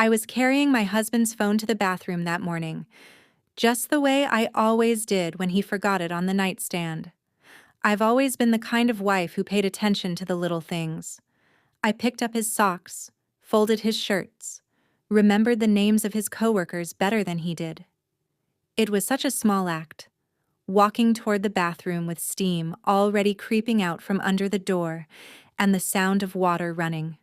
I was carrying my husband's phone to the bathroom that morning, just the way I always did when he forgot it on the nightstand. I've always been the kind of wife who paid attention to the little things. I picked up his socks, folded his shirts, remembered the names of his coworkers better than he did. It was such a small act, walking toward the bathroom with steam already creeping out from under the door and the sound of water running.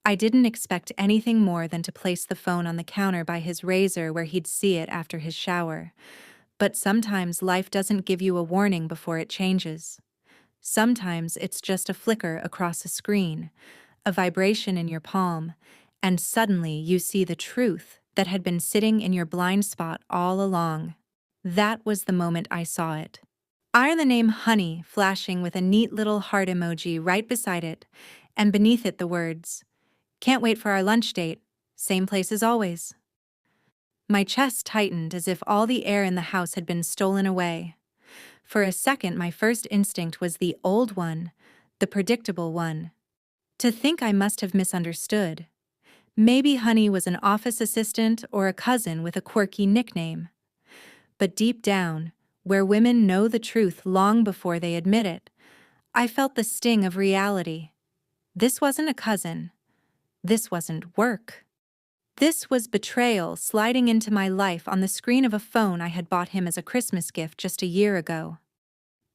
I didn't expect anything more than to place the phone on the counter by his razor where he'd see it after his shower. But sometimes life doesn't give you a warning before it changes. Sometimes it's just a flicker across a screen, a vibration in your palm, and suddenly you see the truth that had been sitting in your blind spot all along. That was the moment I saw it. I the name Honey flashing with a neat little heart emoji right beside it, and beneath it the words, "Can't wait for our lunch date. Same place as always." My chest tightened as if all the air in the house had been stolen away. For a second, my first instinct was the old one, the predictable one. To think I must have misunderstood. Maybe Honey was an office assistant or a cousin with a quirky nickname. But deep down, where women know the truth long before they admit it, I felt the sting of reality. This wasn't a cousin. This wasn't work. This was betrayal sliding into my life on the screen of a phone I had bought him as a Christmas gift just a year ago.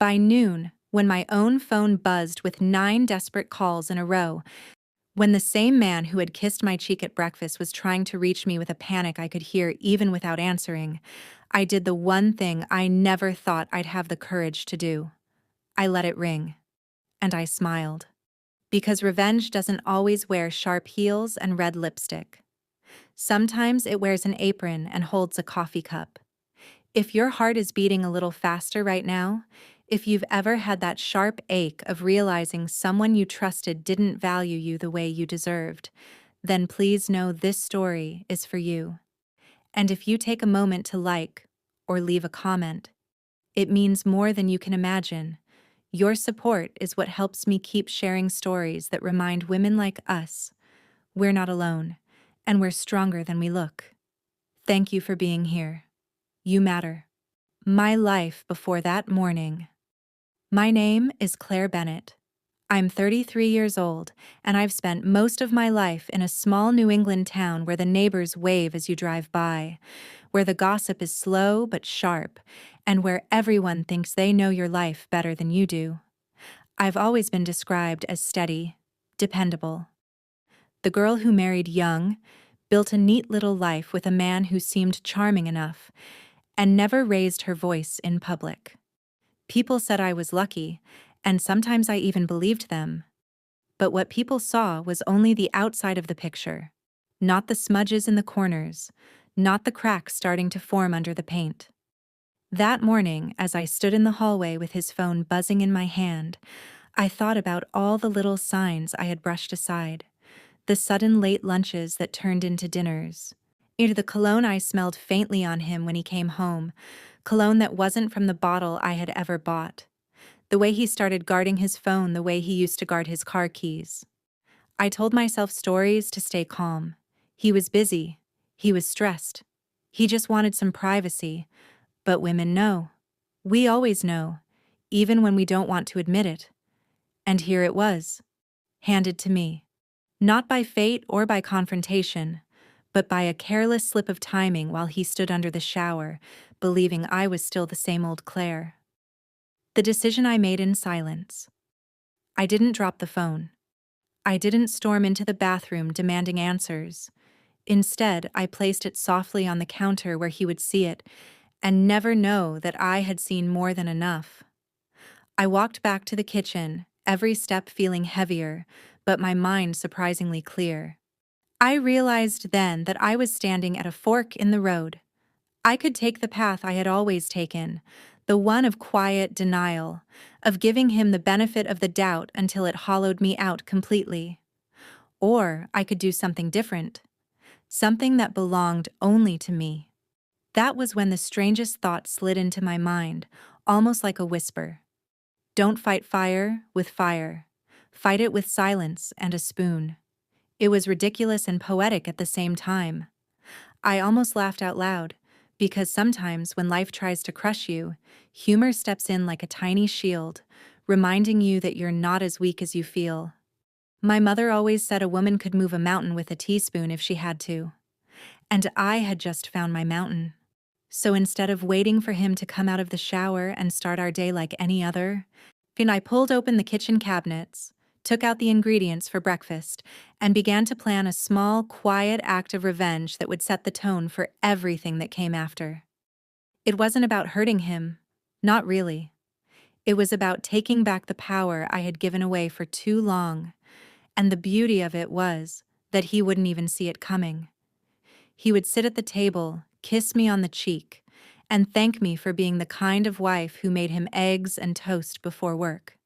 By noon, when my own phone buzzed with 9 desperate calls in a row, when the same man who had kissed my cheek at breakfast was trying to reach me with a panic I could hear even without answering, I did the one thing I never thought I'd have the courage to do. I let it ring. And I smiled. Because revenge doesn't always wear sharp heels and red lipstick. Sometimes it wears an apron and holds a coffee cup. If your heart is beating a little faster right now, if you've ever had that sharp ache of realizing someone you trusted didn't value you the way you deserved, then please know this story is for you. And if you take a moment to like or leave a comment, it means more than you can imagine. Your support is what helps me keep sharing stories that remind women like us we're not alone, and we're stronger than we look. Thank you for being here. You matter. My life before that morning. My name is Claire Bennett. I'm 33 years old, and I've spent most of my life in a small New England town where the neighbors wave as you drive by, where the gossip is slow but sharp, and where everyone thinks they know your life better than you do. I've always been described as steady, dependable. The girl who married young, built a neat little life with a man who seemed charming enough, and never raised her voice in public. People said I was lucky, and sometimes I even believed them. But what people saw was only the outside of the picture, not the smudges in the corners, not the cracks starting to form under the paint. That morning, as I stood in the hallway with his phone buzzing in my hand, I thought about all the little signs I had brushed aside, the sudden late lunches that turned into dinners, the cologne I smelled faintly on him when he came home, cologne that wasn't from the bottle I had ever bought, the way he started guarding his phone the way he used to guard his car keys. I told myself stories to stay calm. He was busy. He was stressed. He just wanted some privacy. But women know. We always know, even when we don't want to admit it. And here it was, handed to me. Not by fate or by confrontation, but by a careless slip of timing while he stood under the shower, believing I was still the same old Claire. The decision I made in silence. I didn't drop the phone. I didn't storm into the bathroom demanding answers. Instead, I placed it softly on the counter where he would see it and never know that I had seen more than enough. I walked back to the kitchen, every step feeling heavier, but my mind surprisingly clear. I realized then that I was standing at a fork in the road. I could take the path I had always taken, the one of quiet denial, of giving him the benefit of the doubt until it hollowed me out completely. Or I could do something different, something that belonged only to me. That was when the strangest thought slid into my mind, almost like a whisper. Don't fight fire with fire. Fight it with silence and a spoon. It was ridiculous and poetic at the same time. I almost laughed out loud, because sometimes when life tries to crush you, humor steps in like a tiny shield, reminding you that you're not as weak as you feel. My mother always said a woman could move a mountain with a teaspoon if she had to. And I had just found my mountain. So instead of waiting for him to come out of the shower and start our day like any other, I pulled open the kitchen cabinets, took out the ingredients for breakfast, and began to plan a small, quiet act of revenge that would set the tone for everything that came after. It wasn't about hurting him. Not really. It was about taking back the power I had given away for too long, and the beauty of it was that he wouldn't even see it coming. He would sit at the table, kiss me on the cheek, and thank me for being the kind of wife who made him eggs and toast before work.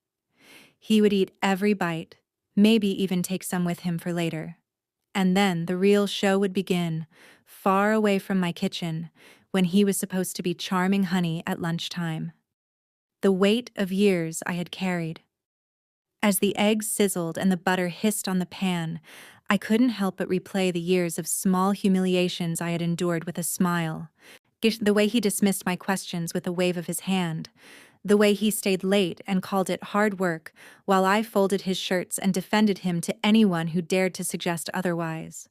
He would eat every bite, maybe even take some with him for later. And then the real show would begin, far away from my kitchen, when he was supposed to be charming honey at lunchtime. The weight of years I had carried. As the eggs sizzled and the butter hissed on the pan, I couldn't help but replay the years of small humiliations I had endured with a smile. The way he dismissed my questions with a wave of his hand. The way he stayed late and called it hard work while I folded his shirts and defended him to anyone who dared to suggest otherwise.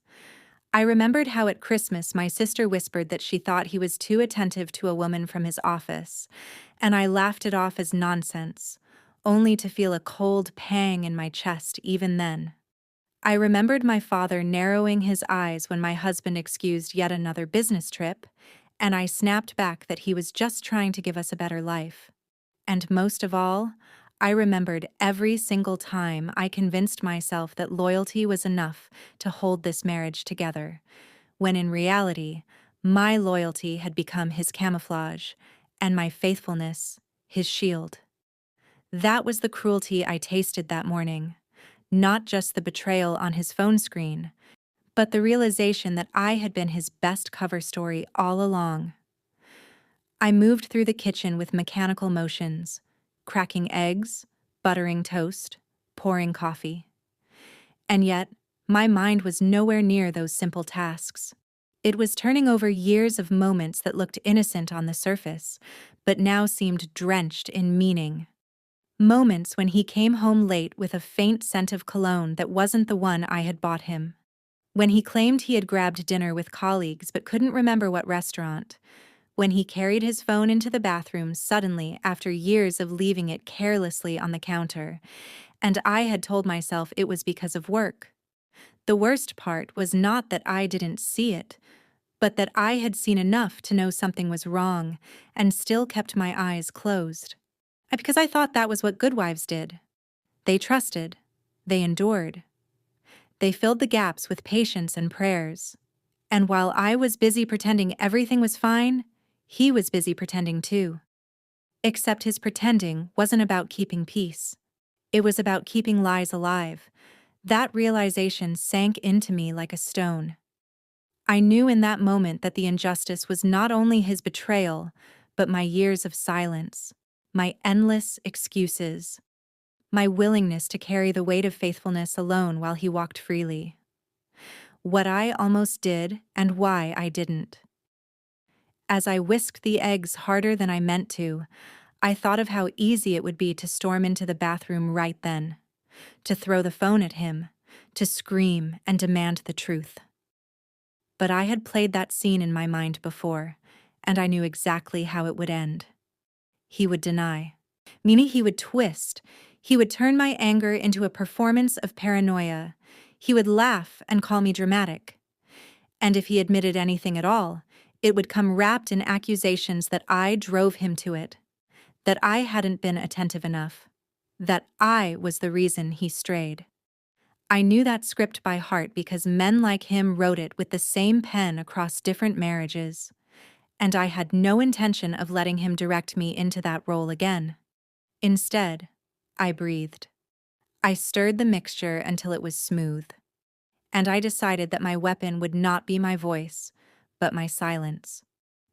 I remembered how at Christmas my sister whispered that she thought he was too attentive to a woman from his office, and I laughed it off as nonsense, only to feel a cold pang in my chest even then. I remembered my father narrowing his eyes when my husband excused yet another business trip, and I snapped back that he was just trying to give us a better life. And most of all, I remembered every single time I convinced myself that loyalty was enough to hold this marriage together, when in reality, my loyalty had become his camouflage, and my faithfulness, his shield. That was the cruelty I tasted that morning, not just the betrayal on his phone screen, but the realization that I had been his best cover story all along. I moved through the kitchen with mechanical motions, cracking eggs, buttering toast, pouring coffee. And yet, my mind was nowhere near those simple tasks. It was turning over years of moments that looked innocent on the surface, but now seemed drenched in meaning. Moments when he came home late with a faint scent of cologne that wasn't the one I had bought him. When he claimed he had grabbed dinner with colleagues but couldn't remember what restaurant. When he carried his phone into the bathroom suddenly after years of leaving it carelessly on the counter, and I had told myself it was because of work. The worst part was not that I didn't see it, but that I had seen enough to know something was wrong and still kept my eyes closed. Because I thought that was what good wives did. They trusted. They endured. They filled the gaps with patience and prayers. And while I was busy pretending everything was fine, he was busy pretending too. Except his pretending wasn't about keeping peace. It was about keeping lies alive. That realization sank into me like a stone. I knew in that moment that the injustice was not only his betrayal, but my years of silence, my endless excuses, my willingness to carry the weight of faithfulness alone while he walked freely. What I almost did and why I didn't. As I whisked the eggs harder than I meant to, I thought of how easy it would be to storm into the bathroom right then, to throw the phone at him, to scream and demand the truth. But I had played that scene in my mind before, and I knew exactly how it would end. He would deny. Meaning he would twist. He would turn my anger into a performance of paranoia. He would laugh and call me dramatic. And if he admitted anything at all, it would come wrapped in accusations that I drove him to it, that I hadn't been attentive enough, that I was the reason he strayed. I knew that script by heart because men like him wrote it with the same pen across different marriages, and I had no intention of letting him direct me into that role again. Instead, I breathed. I stirred the mixture until it was smooth, and I decided that my weapon would not be my voice, but my silence.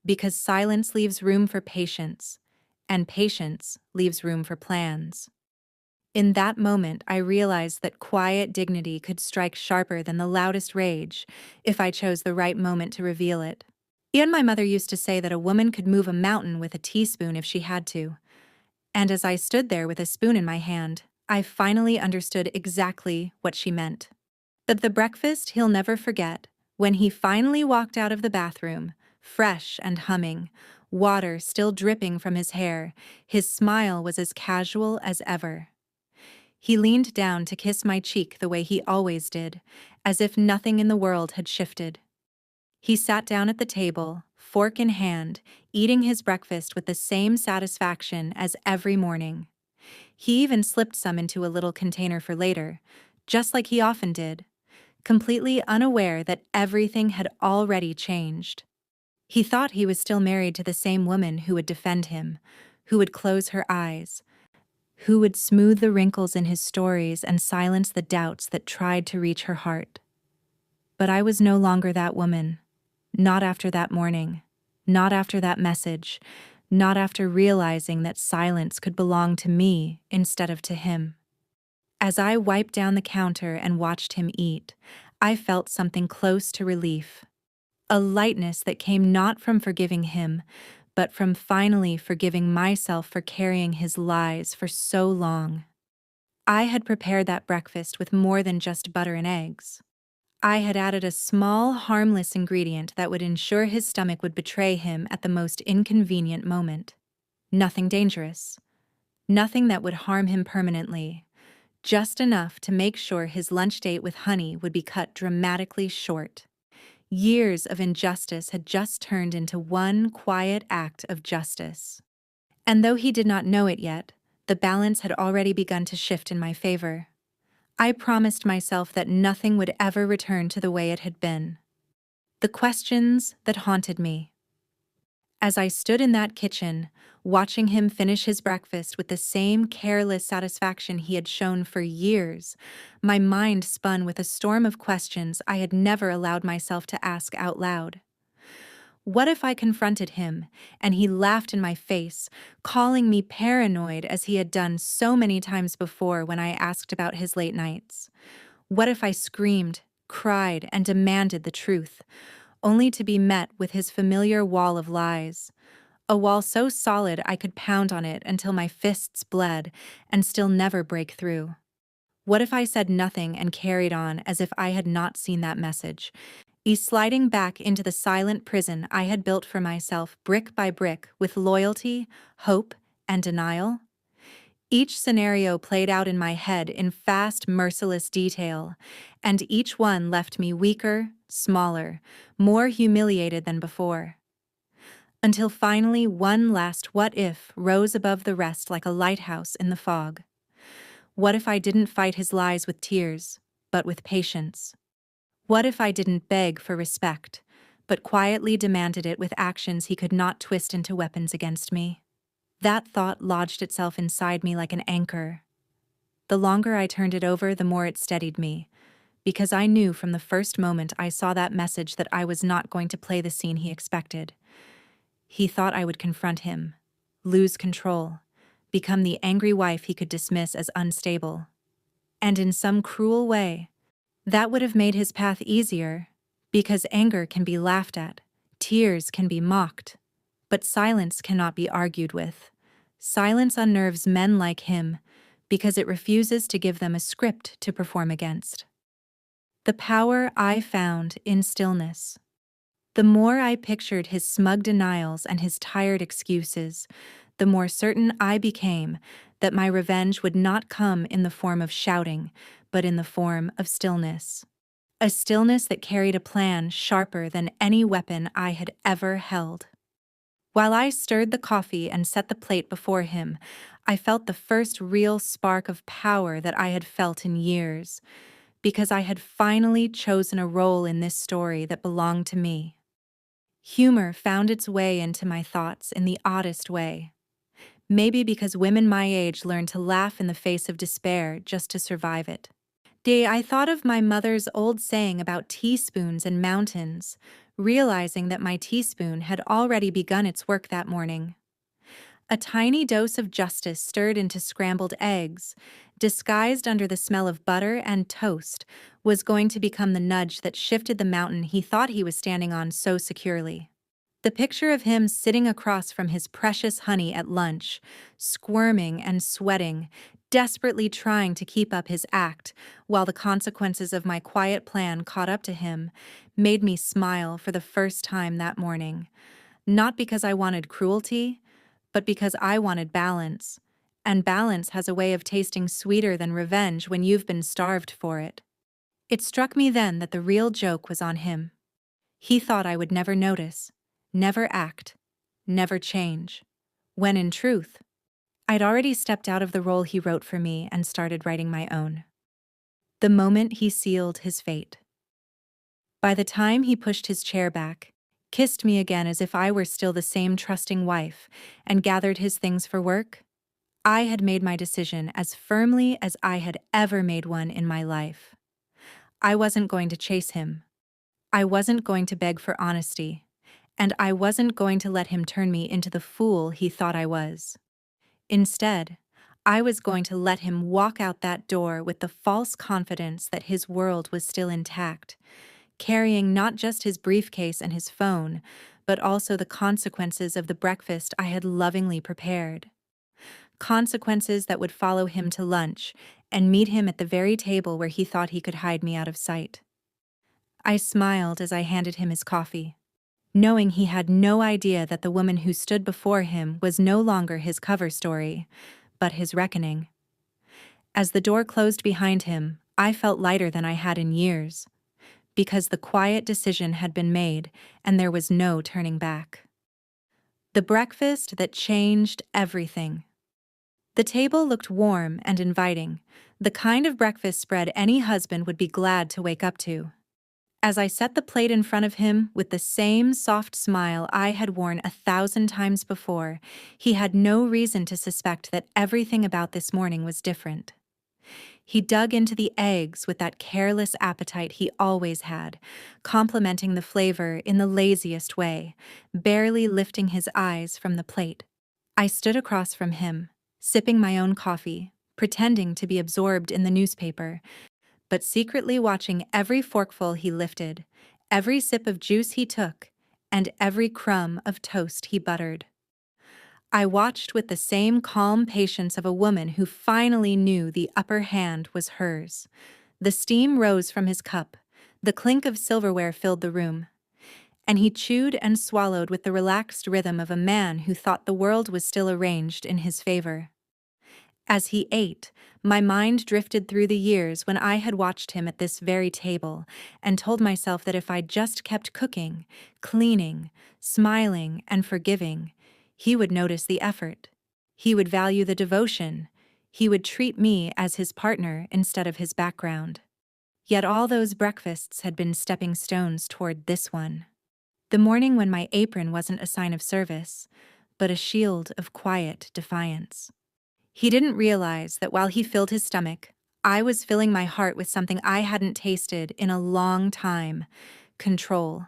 Because silence leaves room for patience, and patience leaves room for plans. In that moment, I realized that quiet dignity could strike sharper than the loudest rage if I chose the right moment to reveal it. Ian, my mother used to say that a woman could move a mountain with a teaspoon if she had to. And as I stood there with a spoon in my hand, I finally understood exactly what she meant. But the breakfast he'll never forget, when he finally walked out of the bathroom, fresh and humming, water still dripping from his hair, his smile was as casual as ever. He leaned down to kiss my cheek the way he always did, as if nothing in the world had shifted. He sat down at the table, fork in hand, eating his breakfast with the same satisfaction as every morning. He even slipped some into a little container for later, just like he often did, completely unaware that everything had already changed. He thought he was still married to the same woman who would defend him, who would close her eyes, who would smooth the wrinkles in his stories and silence the doubts that tried to reach her heart. But I was no longer that woman. Not after that morning. Not after that message. Not after realizing that silence could belong to me instead of to him. As I wiped down the counter and watched him eat, I felt something close to relief. A lightness that came not from forgiving him, but from finally forgiving myself for carrying his lies for so long. I had prepared that breakfast with more than just butter and eggs. I had added a small, harmless ingredient that would ensure his stomach would betray him at the most inconvenient moment. Nothing dangerous. Nothing that would harm him permanently. Just enough to make sure his lunch date with Honey would be cut dramatically short. Years of injustice had just turned into one quiet act of justice. And though he did not know it yet, the balance had already begun to shift in my favor. I promised myself that nothing would ever return to the way it had been. The questions that haunted me. As I stood in that kitchen, watching him finish his breakfast with the same careless satisfaction he had shown for years, my mind spun with a storm of questions I had never allowed myself to ask out loud. What if I confronted him, and he laughed in my face, calling me paranoid as he had done so many times before when I asked about his late nights? What if I screamed, cried, and demanded the truth, only to be met with his familiar wall of lies? A wall so solid I could pound on it until my fists bled and still never break through. What if I said nothing and carried on as if I had not seen that message, sliding back into the silent prison I had built for myself brick by brick with loyalty, hope, and denial? Each scenario played out in my head in fast, merciless detail, and each one left me weaker, smaller, more humiliated than before. Until finally one last what if rose above the rest like a lighthouse in the fog. What if I didn't fight his lies with tears, but with patience? What if I didn't beg for respect, but quietly demanded it with actions he could not twist into weapons against me? That thought lodged itself inside me like an anchor. The longer I turned it over, the more it steadied me, because I knew from the first moment I saw that message that I was not going to play the scene he expected. He thought I would confront him, lose control, become the angry wife he could dismiss as unstable. And in some cruel way, that would have made his path easier, because anger can be laughed at, tears can be mocked, but silence cannot be argued with. Silence unnerves men like him because it refuses to give them a script to perform against. The power I found in stillness. The more I pictured his smug denials and his tired excuses, the more certain I became that my revenge would not come in the form of shouting, but in the form of stillness. A stillness that carried a plan sharper than any weapon I had ever held. While I stirred the coffee and set the plate before him, I felt the first real spark of power that I had felt in years, because I had finally chosen a role in this story that belonged to me. Humor found its way into my thoughts in the oddest way. Maybe because women my age learned to laugh in the face of despair just to survive it. I thought of my mother's old saying about teaspoons and mountains, realizing that my teaspoon had already begun its work that morning. A tiny dose of justice stirred into scrambled eggs, disguised under the smell of butter and toast, was going to become the nudge that shifted the mountain he thought he was standing on so securely. The picture of him sitting across from his precious honey at lunch, squirming and sweating, desperately trying to keep up his act while the consequences of my quiet plan caught up to him, made me smile for the first time that morning. Not because I wanted cruelty, but because I wanted balance. And balance has a way of tasting sweeter than revenge when you've been starved for it. It struck me then that the real joke was on him. He thought I would never notice, never act, never change. When in truth, I'd already stepped out of the role he wrote for me and started writing my own. The moment he sealed his fate. By the time he pushed his chair back, kissed me again as if I were still the same trusting wife, and gathered his things for work, I had made my decision as firmly as I had ever made one in my life. I wasn't going to chase him. I wasn't going to beg for honesty. And I wasn't going to let him turn me into the fool he thought I was. Instead, I was going to let him walk out that door with the false confidence that his world was still intact, carrying not just his briefcase and his phone, but also the consequences of the breakfast I had lovingly prepared. Consequences that would follow him to lunch and meet him at the very table where he thought he could hide me out of sight. I smiled as I handed him his coffee, knowing he had no idea that the woman who stood before him was no longer his cover story, but his reckoning. As the door closed behind him, I felt lighter than I had in years, because the quiet decision had been made and there was no turning back. The breakfast that changed everything. The table looked warm and inviting, the kind of breakfast spread any husband would be glad to wake up to. As I set the plate in front of him with the same soft smile I had worn 1,000 times before, he had no reason to suspect that everything about this morning was different. He dug into the eggs with that careless appetite he always had, complimenting the flavor in the laziest way, barely lifting his eyes from the plate. I stood across from him, sipping my own coffee, pretending to be absorbed in the newspaper, but secretly watching every forkful he lifted, every sip of juice he took, and every crumb of toast he buttered. I watched with the same calm patience of a woman who finally knew the upper hand was hers. The steam rose from his cup, the clink of silverware filled the room, and he chewed and swallowed with the relaxed rhythm of a man who thought the world was still arranged in his favor. As he ate, my mind drifted through the years when I had watched him at this very table and told myself that if I just kept cooking, cleaning, smiling, and forgiving, he would notice the effort. He would value the devotion. He would treat me as his partner instead of his background. Yet all those breakfasts had been stepping stones toward this one. The morning when my apron wasn't a sign of service, but a shield of quiet defiance. He didn't realize that while he filled his stomach, I was filling my heart with something I hadn't tasted in a long time: control.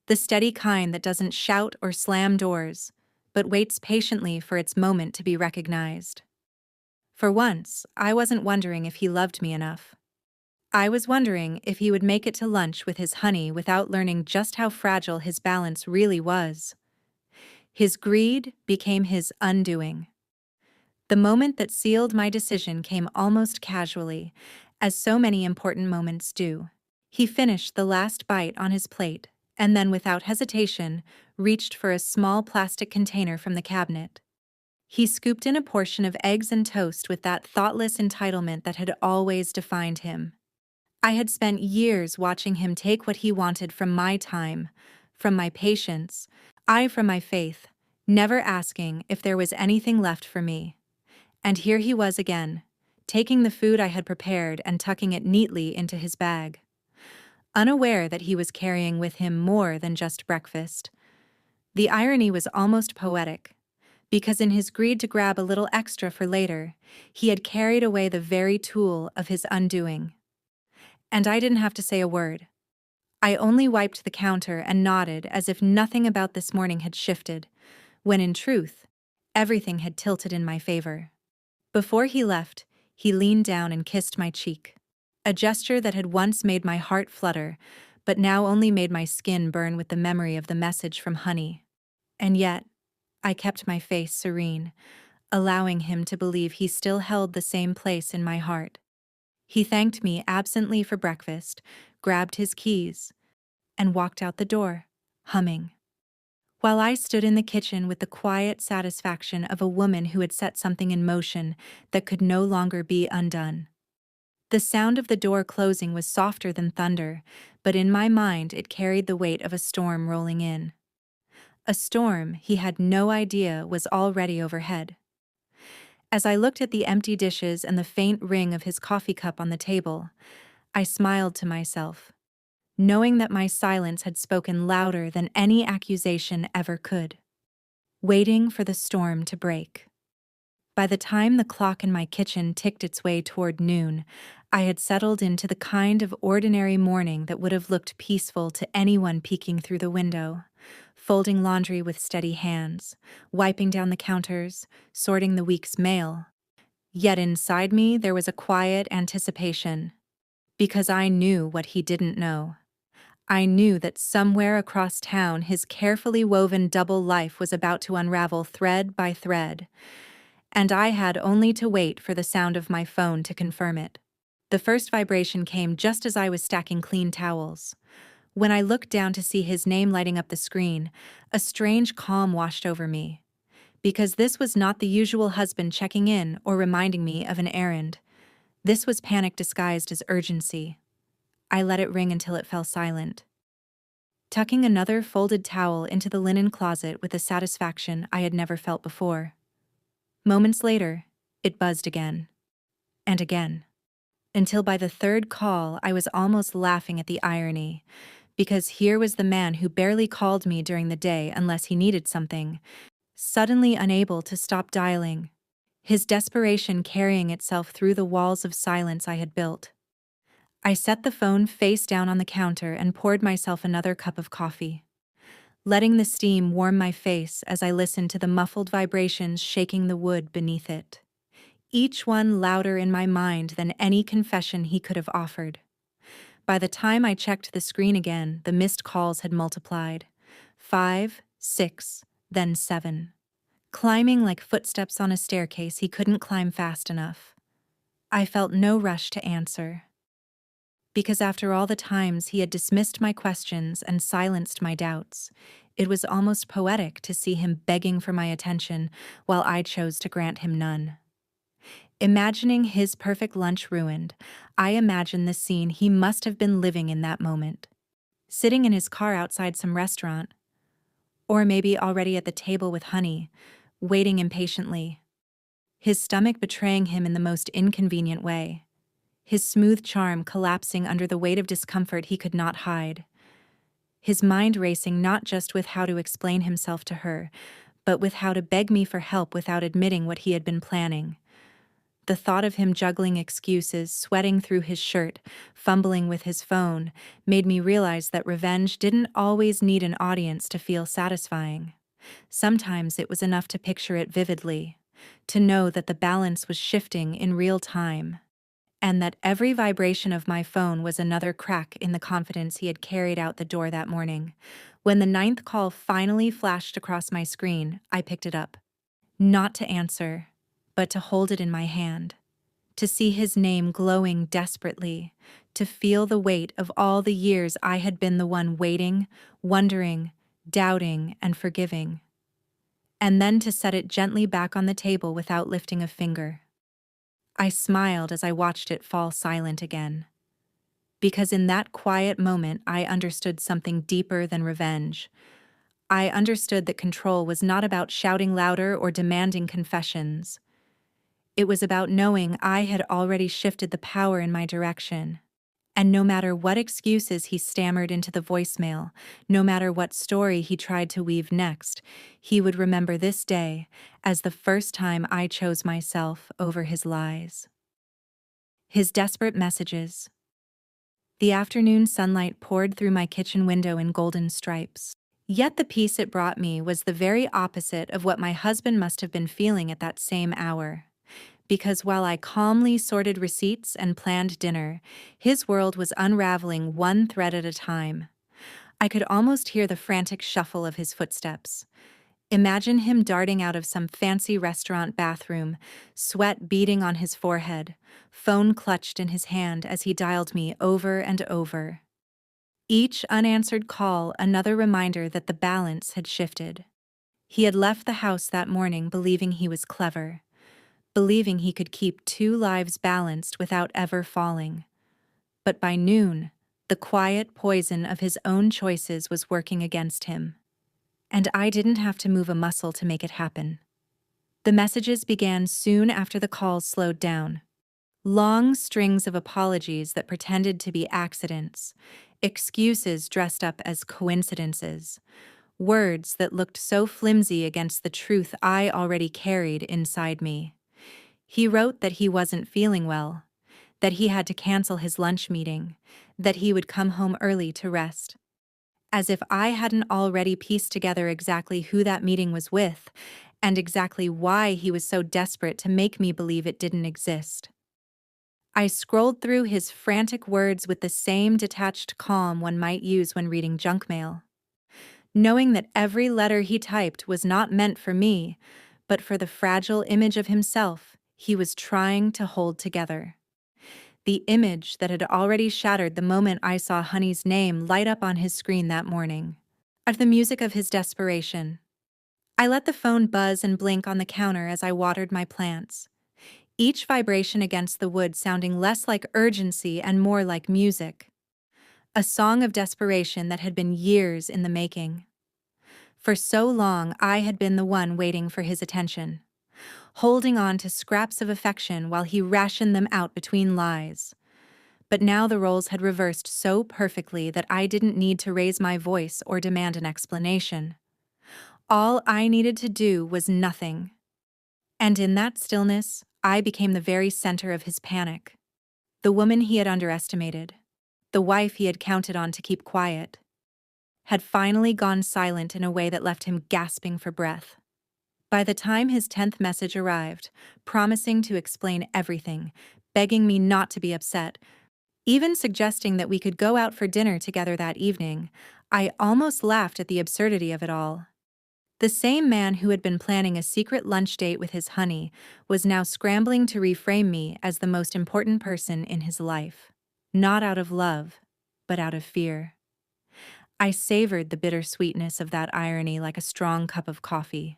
The steady kind that doesn't shout or slam doors, but waits patiently for its moment to be recognized. For once, I wasn't wondering if he loved me enough. I was wondering if he would make it to lunch with his honey without learning just how fragile his balance really was. His greed became his undoing. The moment that sealed my decision came almost casually, as so many important moments do. He finished the last bite on his plate, and then without hesitation, reached for a small plastic container from the cabinet. He scooped in a portion of eggs and toast with that thoughtless entitlement that had always defined him. I had spent years watching him take what he wanted from my time, from my patience, I from my faith, never asking if there was anything left for me. And here he was again, taking the food I had prepared and tucking it neatly into his bag, unaware that he was carrying with him more than just breakfast. The irony was almost poetic, because in his greed to grab a little extra for later, he had carried away the very tool of his undoing. And I didn't have to say a word. I only wiped the counter and nodded as if nothing about this morning had shifted, when in truth, Everything had tilted in my favor. Before he left, he leaned down and kissed my cheek. A gesture that had once made my heart flutter, but now only made my skin burn with the memory of the message from Honey. And yet, I kept my face serene, allowing him to believe he still held the same place in my heart. He thanked me absently for breakfast, grabbed his keys, and walked out the door, humming. While I stood in the kitchen with the quiet satisfaction of a woman who had set something in motion that could no longer be undone. The sound of the door closing was softer than thunder, but in my mind it carried the weight of a storm rolling in. A storm he had no idea was already overhead. As I looked at the empty dishes and the faint ring of his coffee cup on the table, I smiled to myself, knowing that my silence had spoken louder than any accusation ever could. Waiting for the storm to break. By the time the clock in my kitchen ticked its way toward noon, I had settled into the kind of ordinary morning that would have looked peaceful to anyone peeking through the window. Folding laundry with steady hands, wiping down the counters, sorting the week's mail. Yet inside me there was a quiet anticipation. Because I knew what he didn't know. I knew that somewhere across town his carefully woven double life was about to unravel thread by thread. And I had only to wait for the sound of my phone to confirm it. The first vibration came just as I was stacking clean towels. When I looked down to see his name lighting up the screen, a strange calm washed over me. Because this was not the usual husband checking in or reminding me of an errand. This was panic disguised as urgency. I let it ring until it fell silent. Tucking another folded towel into the linen closet with a satisfaction I had never felt before. Moments later, it buzzed again. And again. Until by the third call I was almost laughing at the irony. Because here was the man who barely called me during the day unless he needed something, suddenly unable to stop dialing, his desperation carrying itself through the walls of silence I had built. I set the phone face down on the counter and poured myself another cup of coffee, letting the steam warm my face as I listened to the muffled vibrations shaking the wood beneath it, each one louder in my mind than any confession he could have offered. By the time I checked the screen again, the missed calls had multiplied. 5, 6, then 7. Climbing like footsteps on a staircase he couldn't climb fast enough. I felt no rush to answer. Because after all the times he had dismissed my questions and silenced my doubts, it was almost poetic to see him begging for my attention while I chose to grant him none. Imagining his perfect lunch ruined, I imagined the scene he must have been living in that moment. Sitting in his car outside some restaurant, or maybe already at the table with Honey, waiting impatiently. His stomach betraying him in the most inconvenient way. His smooth charm collapsing under the weight of discomfort he could not hide. His mind racing not just with how to explain himself to her, but with how to beg me for help without admitting what he had been planning. The thought of him juggling excuses, sweating through his shirt, fumbling with his phone, made me realize that revenge didn't always need an audience to feel satisfying. Sometimes it was enough to picture it vividly, to know that the balance was shifting in real time, and that every vibration of my phone was another crack in the confidence he had carried out the door that morning. When the 9th call finally flashed across my screen, I picked it up. Not to answer, but to hold it in my hand, to see his name glowing desperately, to feel the weight of all the years I had been the one waiting, wondering, doubting, and forgiving. And then to set it gently back on the table without lifting a finger. I smiled as I watched it fall silent again. Because in that quiet moment I understood something deeper than revenge. I understood that control was not about shouting louder or demanding confessions. It was about knowing I had already shifted the power in my direction. And no matter what excuses he stammered into the voicemail, no matter what story he tried to weave next, he would remember this day as the first time I chose myself over his lies. His desperate messages. The afternoon sunlight poured through my kitchen window in golden stripes. Yet the peace it brought me was the very opposite of what my husband must have been feeling at that same hour. Because while I calmly sorted receipts and planned dinner, his world was unraveling one thread at a time. I could almost hear the frantic shuffle of his footsteps. Imagine him darting out of some fancy restaurant bathroom, sweat beading on his forehead, phone clutched in his hand as he dialed me over and over. Each unanswered call another reminder that the balance had shifted. He had left the house that morning believing he was clever, believing he could keep two lives balanced without ever falling. But by noon, the quiet poison of his own choices was working against him. And I didn't have to move a muscle to make it happen. The messages began soon after the calls slowed down. Long strings of apologies that pretended to be accidents, excuses dressed up as coincidences, words that looked so flimsy against the truth I already carried inside me. He wrote that he wasn't feeling well, that he had to cancel his lunch meeting, that he would come home early to rest. As if I hadn't already pieced together exactly who that meeting was with, and exactly why he was so desperate to make me believe it didn't exist. I scrolled through his frantic words with the same detached calm one might use when reading junk mail, knowing that every letter he typed was not meant for me, but for the fragile image of himself he was trying to hold together. The image that had already shattered the moment I saw Honey's name light up on his screen that morning. Of the music of his desperation. I let the phone buzz and blink on the counter as I watered my plants, each vibration against the wood sounding less like urgency and more like music. A song of desperation that had been years in the making. For so long, I had been the one waiting for his attention, holding on to scraps of affection while he rationed them out between lies. But now the roles had reversed so perfectly that I didn't need to raise my voice or demand an explanation. All I needed to do was nothing. And in that stillness, I became the very center of his panic. The woman he had underestimated, the wife he had counted on to keep quiet, had finally gone silent in a way that left him gasping for breath. By the time his 10th message arrived, promising to explain everything, begging me not to be upset, even suggesting that we could go out for dinner together that evening, I almost laughed at the absurdity of it all. The same man who had been planning a secret lunch date with his honey was now scrambling to reframe me as the most important person in his life. Not out of love, but out of fear. I savored the bittersweetness of that irony like a strong cup of coffee.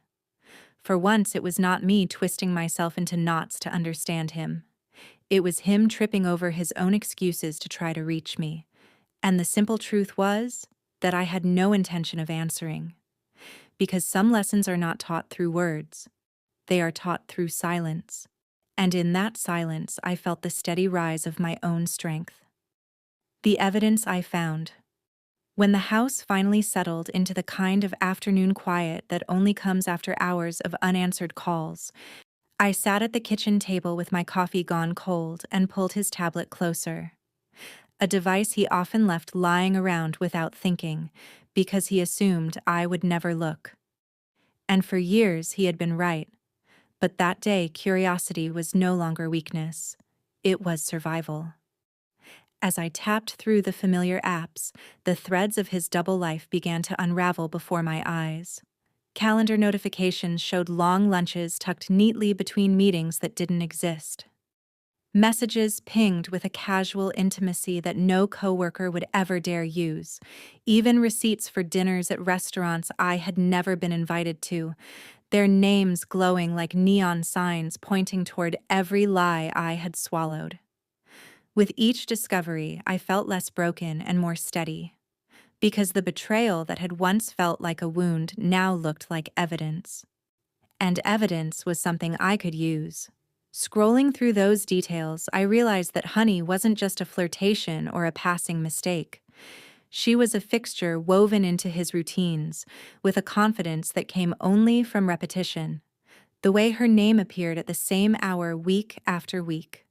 For once, it was not me twisting myself into knots to understand him. It was him tripping over his own excuses to try to reach me. And the simple truth was that I had no intention of answering. Because some lessons are not taught through words. They are taught through silence. And in that silence, I felt the steady rise of my own strength. The evidence I found. When the house finally settled into the kind of afternoon quiet that only comes after hours of unanswered calls, I sat at the kitchen table with my coffee gone cold and pulled his tablet closer. A device he often left lying around without thinking, because he assumed I would never look. And for years he had been right. But that day, curiosity was no longer weakness. It was survival. As I tapped through the familiar apps, the threads of his double life began to unravel before my eyes. Calendar notifications showed long lunches tucked neatly between meetings that didn't exist. Messages pinged with a casual intimacy that no coworker would ever dare use. Even receipts for dinners at restaurants I had never been invited to, their names glowing like neon signs pointing toward every lie I had swallowed. With each discovery, I felt less broken and more steady, because the betrayal that had once felt like a wound now looked like evidence. And evidence was something I could use. Scrolling through those details, I realized that Honey wasn't just a flirtation or a passing mistake. She was a fixture woven into his routines, with a confidence that came only from repetition. The way her name appeared at the same hour week after week.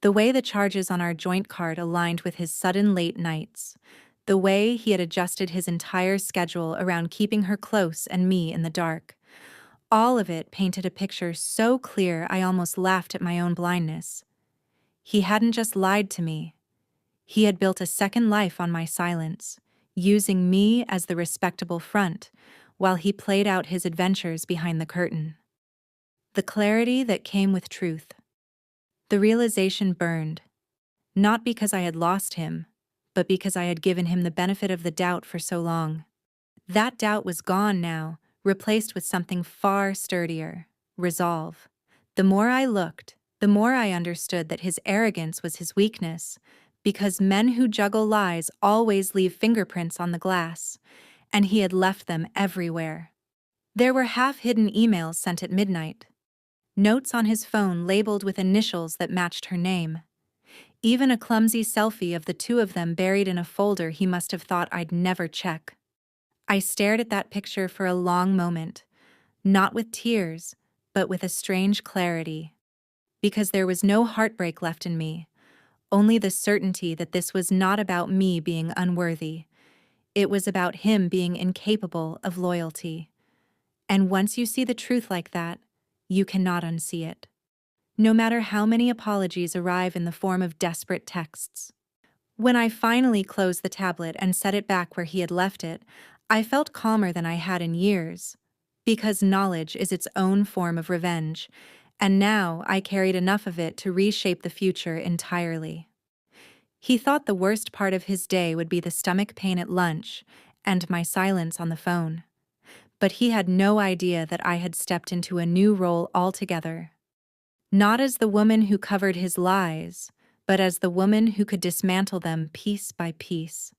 The way the charges on our joint card aligned with his sudden late nights. the way he had adjusted his entire schedule around keeping her close and me in the dark. All of it painted a picture so clear I almost laughed at my own blindness. He hadn't just lied to me. He had built a second life on my silence, using me as the respectable front, while he played out his adventures behind the curtain. The clarity that came with truth. The realization burned, not because I had lost him, but because I had given him the benefit of the doubt for so long. That doubt was gone now, replaced with something far sturdier: resolve. The more I looked, the more I understood that his arrogance was his weakness, because men who juggle lies always leave fingerprints on the glass, and he had left them everywhere. There were half-hidden emails sent at midnight, notes on his phone labeled with initials that matched her name, even a clumsy selfie of the two of them buried in a folder he must have thought I'd never check. I stared at that picture for a long moment, not with tears, but with a strange clarity. Because there was no heartbreak left in me, only the certainty that this was not about me being unworthy. It was about him being incapable of loyalty. And once you see the truth like that, you cannot unsee it. No matter how many apologies arrive in the form of desperate texts. When I finally closed the tablet and set it back where he had left it, I felt calmer than I had in years. Because knowledge is its own form of revenge, and now I carried enough of it to reshape the future entirely. He thought the worst part of his day would be the stomach pain at lunch and my silence on the phone. But he had no idea that I had stepped into a new role altogether. Not as the woman who covered his lies, but as the woman who could dismantle them piece by piece.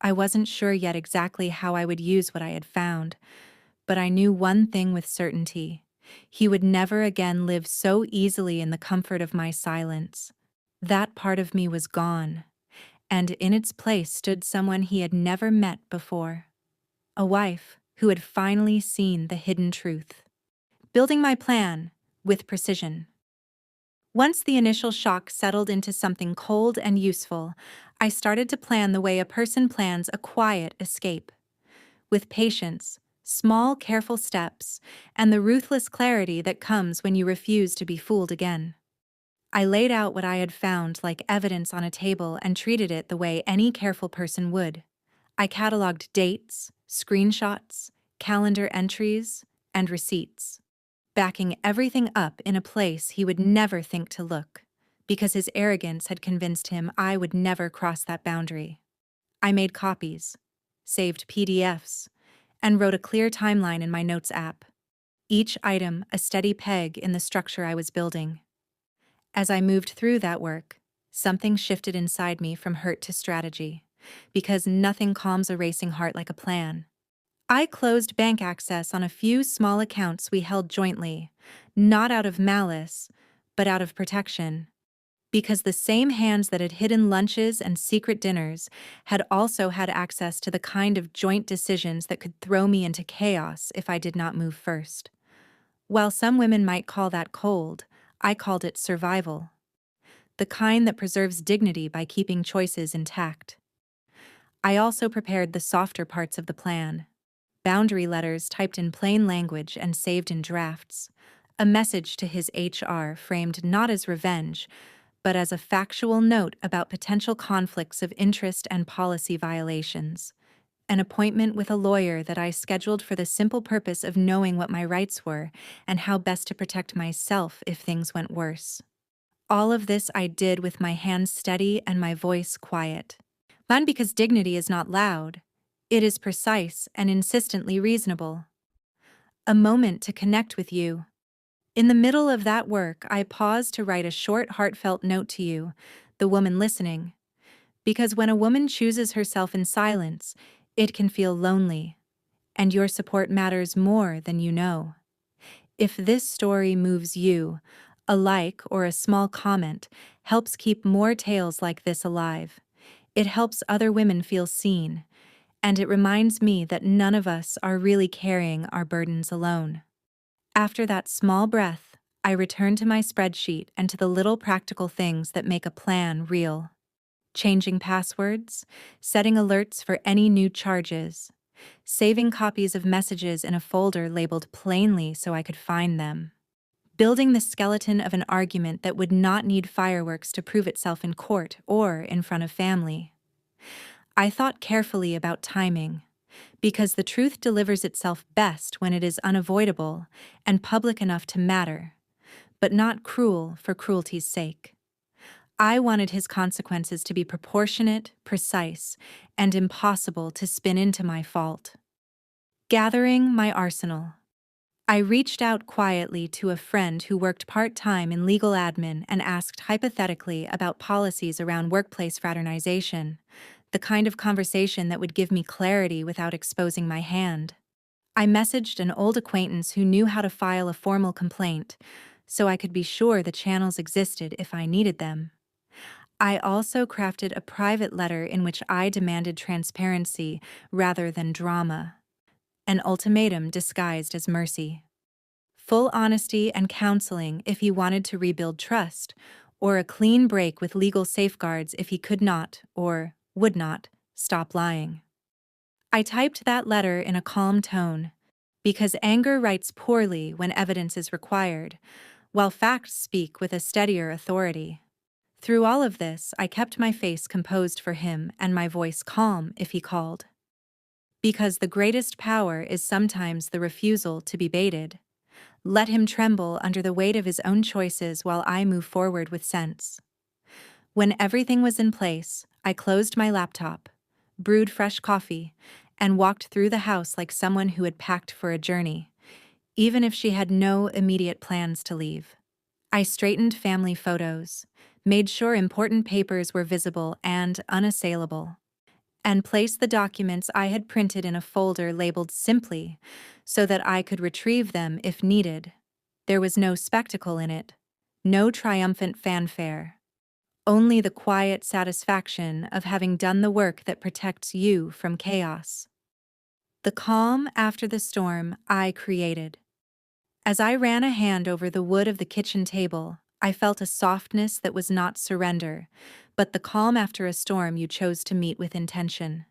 I wasn't sure yet exactly how I would use what I had found, but I knew one thing with certainty: he would never again live so easily in the comfort of my silence. That part of me was gone, and in its place stood someone he had never met before. A wife who had finally seen the hidden truth. Building my plan with precision. Once the initial shock settled into something cold and useful, I started to plan the way a person plans a quiet escape. With patience, small, careful steps, and the ruthless clarity that comes when you refuse to be fooled again. I laid out what I had found like evidence on a table and treated it the way any careful person would. I cataloged dates, screenshots, calendar entries, and receipts, backing everything up in a place he would never think to look, because his arrogance had convinced him I would never cross that boundary. I made copies, saved PDFs, and wrote a clear timeline in my notes app, each item a steady peg in the structure I was building. As I moved through that work, something shifted inside me from hurt to strategy, because nothing calms a racing heart like a plan. I closed bank access on a few small accounts we held jointly, not out of malice, but out of protection. Because the same hands that had hidden lunches and secret dinners had also had access to the kind of joint decisions that could throw me into chaos if I did not move first. While some women might call that cold, I called it survival. The kind that preserves dignity by keeping choices intact. I also prepared the softer parts of the plan. Boundary letters typed in plain language and saved in drafts. A message to his HR framed not as revenge, but as a factual note about potential conflicts of interest and policy violations. An appointment with a lawyer that I scheduled for the simple purpose of knowing what my rights were and how best to protect myself if things went worse. All of this I did with my hands steady and my voice quiet. One, because dignity is not loud. It is precise and insistently reasonable. A moment to connect with you. In the middle of that work, I paused to write a short, heartfelt note to you, the woman listening. Because when a woman chooses herself in silence, it can feel lonely, and your support matters more than you know. If this story moves you, a like or a small comment helps keep more tales like this alive. It helps other women feel seen, and it reminds me that none of us are really carrying our burdens alone. After that small breath, I returned to my spreadsheet and to the little practical things that make a plan real. changing passwords, setting alerts for any new charges, saving copies of messages in a folder labeled plainly so I could find them, building the skeleton of an argument that would not need fireworks to prove itself in court or in front of family. I thought carefully about timing, because the truth delivers itself best when it is unavoidable and public enough to matter, but not cruel for cruelty's sake. I wanted his consequences to be proportionate, precise, and impossible to spin into my fault. Gathering my arsenal. I reached out quietly to a friend who worked part-time in legal admin and asked hypothetically about policies around workplace fraternization, the kind of conversation that would give me clarity without exposing my hand. I messaged an old acquaintance who knew how to file a formal complaint, so I could be sure the channels existed if I needed them. I also crafted a private letter in which I demanded transparency rather than drama, an ultimatum disguised as mercy. Full honesty and counseling if he wanted to rebuild trust, or a clean break with legal safeguards if he could not, or would not, stop lying. I typed that letter in a calm tone, because anger writes poorly when evidence is required, while facts speak with a steadier authority. Through all of this, I kept my face composed for him and my voice calm if he called. Because the greatest power is sometimes the refusal to be baited. Let him tremble under the weight of his own choices while I move forward with sense. When everything was in place, I closed my laptop, brewed fresh coffee, and walked through the house like someone who had packed for a journey, even if she had no immediate plans to leave. I straightened family photos, made sure important papers were visible and unassailable, and placed the documents I had printed in a folder labeled simply so that I could retrieve them if needed. There was no spectacle in it, no triumphant fanfare, only the quiet satisfaction of having done the work that protects you from chaos. The calm after the storm I created. As I ran a hand over the wood of the kitchen table, I felt a softness that was not surrender, but the calm after a storm you chose to meet with intention.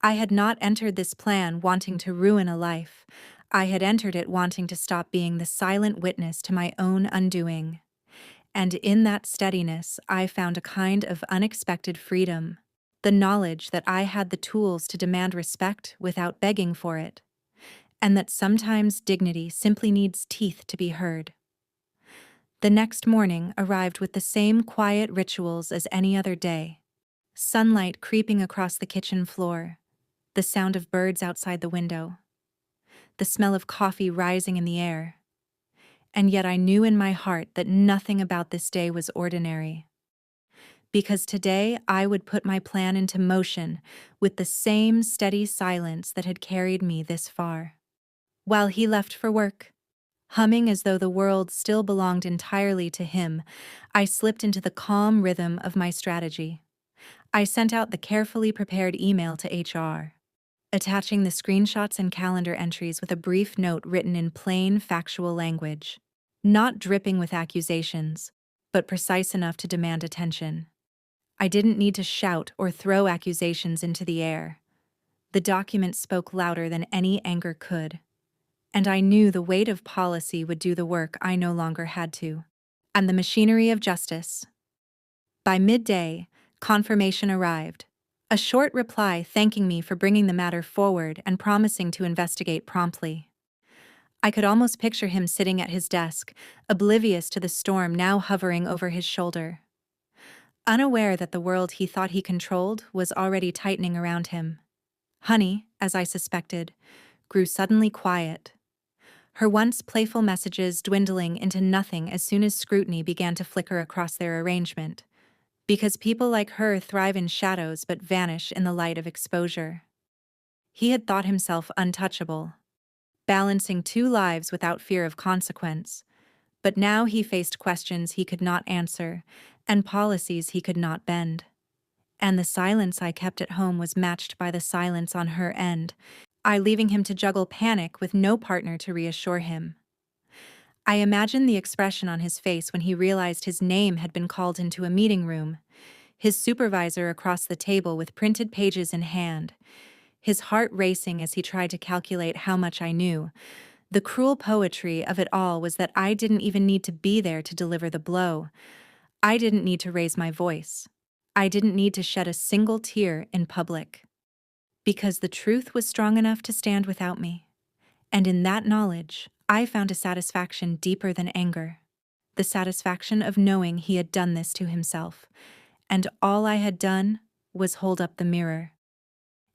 I had not entered this plan wanting to ruin a life. I had entered it wanting to stop being the silent witness to my own undoing. And in that steadiness, I found a kind of unexpected freedom, the knowledge that I had the tools to demand respect without begging for it, and that sometimes dignity simply needs teeth to be heard. The next morning arrived with the same quiet rituals as any other day. Sunlight creeping across the kitchen floor, the sound of birds outside the window, the smell of coffee rising in the air. And yet I knew in my heart that nothing about this day was ordinary. Because today I would put my plan into motion with the same steady silence that had carried me this far. While he left for work, humming as though the world still belonged entirely to him, I slipped into the calm rhythm of my strategy. I sent out the carefully prepared email to HR, attaching the screenshots and calendar entries with a brief note written in plain, factual language, not dripping with accusations, but precise enough to demand attention. I didn't need to shout or throw accusations into the air. The document spoke louder than any anger could. And I knew the weight of policy would do the work I no longer had to, and the machinery of justice. By midday, confirmation arrived, a short reply thanking me for bringing the matter forward and promising to investigate promptly. I could almost picture him sitting at his desk, oblivious to the storm now hovering over his shoulder, unaware that the world he thought he controlled was already tightening around him. Honey, as I suspected, grew suddenly quiet, her once playful messages dwindling into nothing as soon as scrutiny began to flicker across their arrangement, because people like her thrive in shadows but vanish in the light of exposure. He had thought himself untouchable, balancing two lives without fear of consequence, but now he faced questions he could not answer and policies he could not bend. And the silence I kept at home was matched by the silence on her end, I leaving him to juggle panic with no partner to reassure him. I imagined the expression on his face when he realized his name had been called into a meeting room, his supervisor across the table with printed pages in hand, his heart racing as he tried to calculate how much I knew. The cruel poetry of it all was that I didn't even need to be there to deliver the blow. I didn't need to raise my voice. I didn't need to shed a single tear in public. Because the truth was strong enough to stand without me. And in that knowledge, I found a satisfaction deeper than anger. The satisfaction of knowing he had done this to himself. And all I had done was hold up the mirror.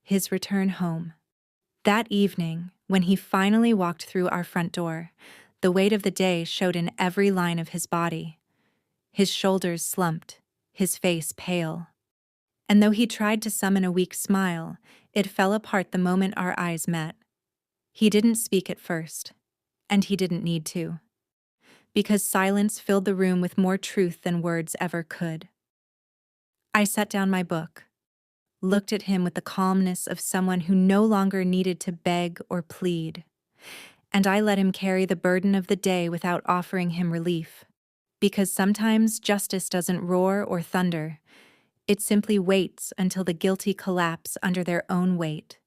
His return home. That evening, when he finally walked through our front door, the weight of the day showed in every line of his body. His shoulders slumped, his face pale. And though he tried to summon a weak smile, it fell apart the moment our eyes met. He didn't speak at first, and he didn't need to, because silence filled the room with more truth than words ever could. I set down my book, looked at him with the calmness of someone who no longer needed to beg or plead, and I let him carry the burden of the day without offering him relief, because sometimes justice doesn't roar or thunder. It simply waits until the guilty collapse under their own weight.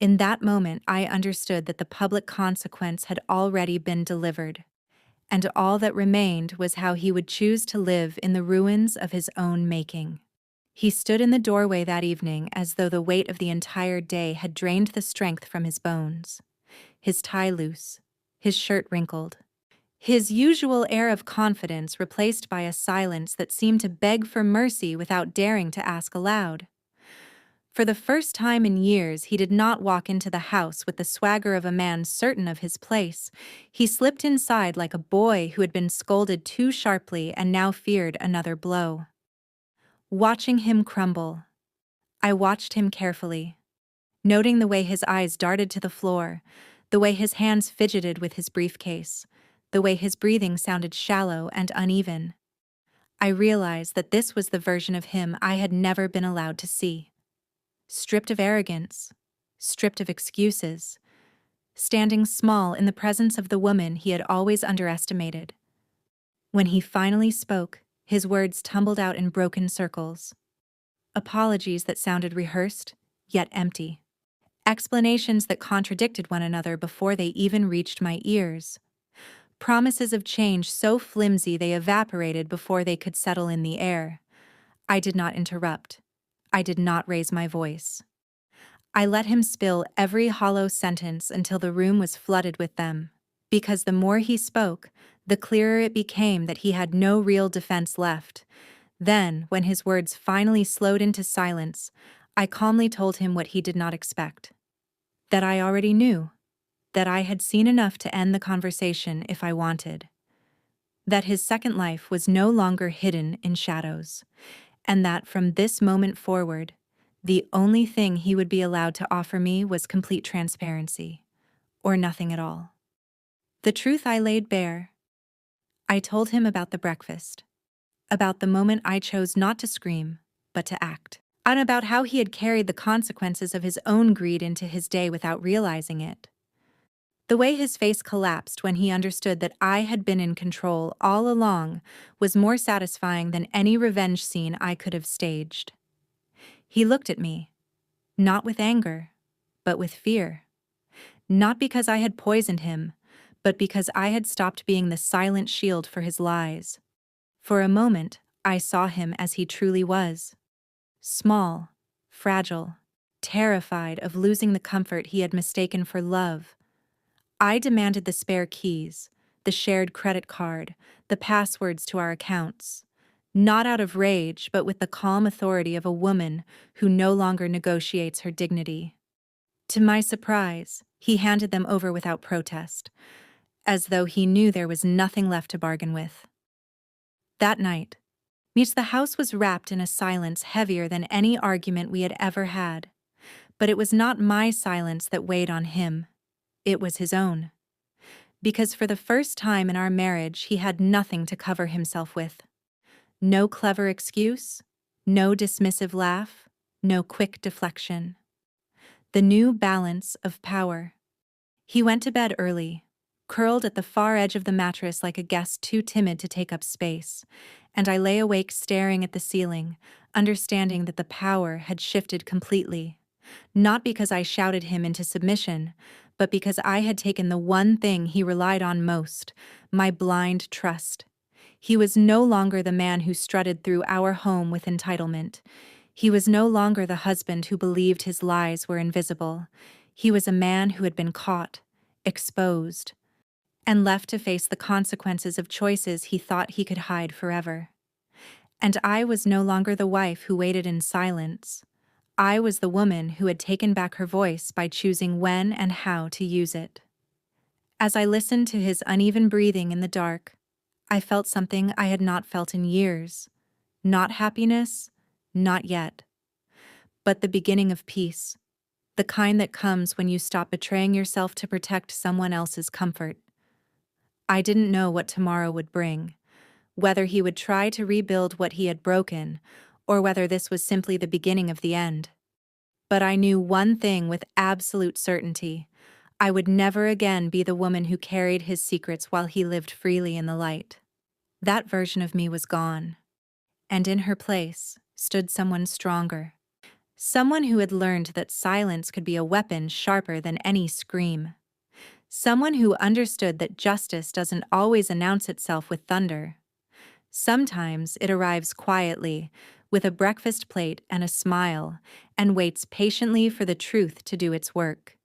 In that moment, I understood that the public consequence had already been delivered, and all that remained was how he would choose to live in the ruins of his own making. He stood in the doorway that evening as though the weight of the entire day had drained the strength from his bones, his tie loose, his shirt wrinkled, his usual air of confidence replaced by a silence that seemed to beg for mercy without daring to ask aloud. For the first time in years, he did not walk into the house with the swagger of a man certain of his place. He slipped inside like a boy who had been scolded too sharply and now feared another blow. Watching him crumble, I watched him carefully, noting the way his eyes darted to the floor, the way his hands fidgeted with his briefcase, the way his breathing sounded shallow and uneven. I realized that this was the version of him I had never been allowed to see. Stripped of arrogance, stripped of excuses, standing small in the presence of the woman he had always underestimated. When he finally spoke, his words tumbled out in broken circles. Apologies that sounded rehearsed, yet empty. Explanations that contradicted one another before they even reached my ears. Promises of change so flimsy they evaporated before they could settle in the air. I did not interrupt. I did not raise my voice. I let him spill every hollow sentence until the room was flooded with them, because the more he spoke, the clearer it became that he had no real defense left. Then, when his words finally slowed into silence, I calmly told him what he did not expect. That I already knew. That I had seen enough to end the conversation if I wanted. That his second life was no longer hidden in shadows. And that from this moment forward, the only thing he would be allowed to offer me was complete transparency, or nothing at all. The truth I laid bare. I told him about the breakfast, about the moment I chose not to scream, but to act, and about how he had carried the consequences of his own greed into his day without realizing it. The way his face collapsed when he understood that I had been in control all along was more satisfying than any revenge scene I could have staged. He looked at me, not with anger, but with fear. Not because I had poisoned him, but because I had stopped being the silent shield for his lies. For a moment, I saw him as he truly was. Small, fragile, terrified of losing the comfort he had mistaken for love. I demanded the spare keys, the shared credit card, the passwords to our accounts, not out of rage, but with the calm authority of a woman who no longer negotiates her dignity. To my surprise, he handed them over without protest, as though he knew there was nothing left to bargain with. That night, the house was wrapped in a silence heavier than any argument we had ever had. But it was not my silence that weighed on him. It was his own. Because for the first time in our marriage, he had nothing to cover himself with. No clever excuse, no dismissive laugh, no quick deflection. The new balance of power. He went to bed early, curled at the far edge of the mattress like a guest too timid to take up space, and I lay awake staring at the ceiling, understanding that the power had shifted completely. Not because I shouted him into submission, but because I had taken the one thing he relied on most, my blind trust. He was no longer the man who strutted through our home with entitlement. He was no longer the husband who believed his lies were invisible. He was a man who had been caught, exposed, and left to face the consequences of choices he thought he could hide forever. And I was no longer the wife who waited in silence. I was the woman who had taken back her voice by choosing when and how to use it. As I listened to his uneven breathing in the dark, I felt something I had not felt in years. Not happiness, not yet, but the beginning of peace, the kind that comes when you stop betraying yourself to protect someone else's comfort. I didn't know what tomorrow would bring, whether he would try to rebuild what he had broken, or whether this was simply the beginning of the end. But I knew one thing with absolute certainty. I would never again be the woman who carried his secrets while he lived freely in the light. That version of me was gone, and in her place stood someone stronger. Someone who had learned that silence could be a weapon sharper than any scream. Someone who understood that justice doesn't always announce itself with thunder. Sometimes it arrives quietly, with a breakfast plate and a smile, and waits patiently for the truth to do its work.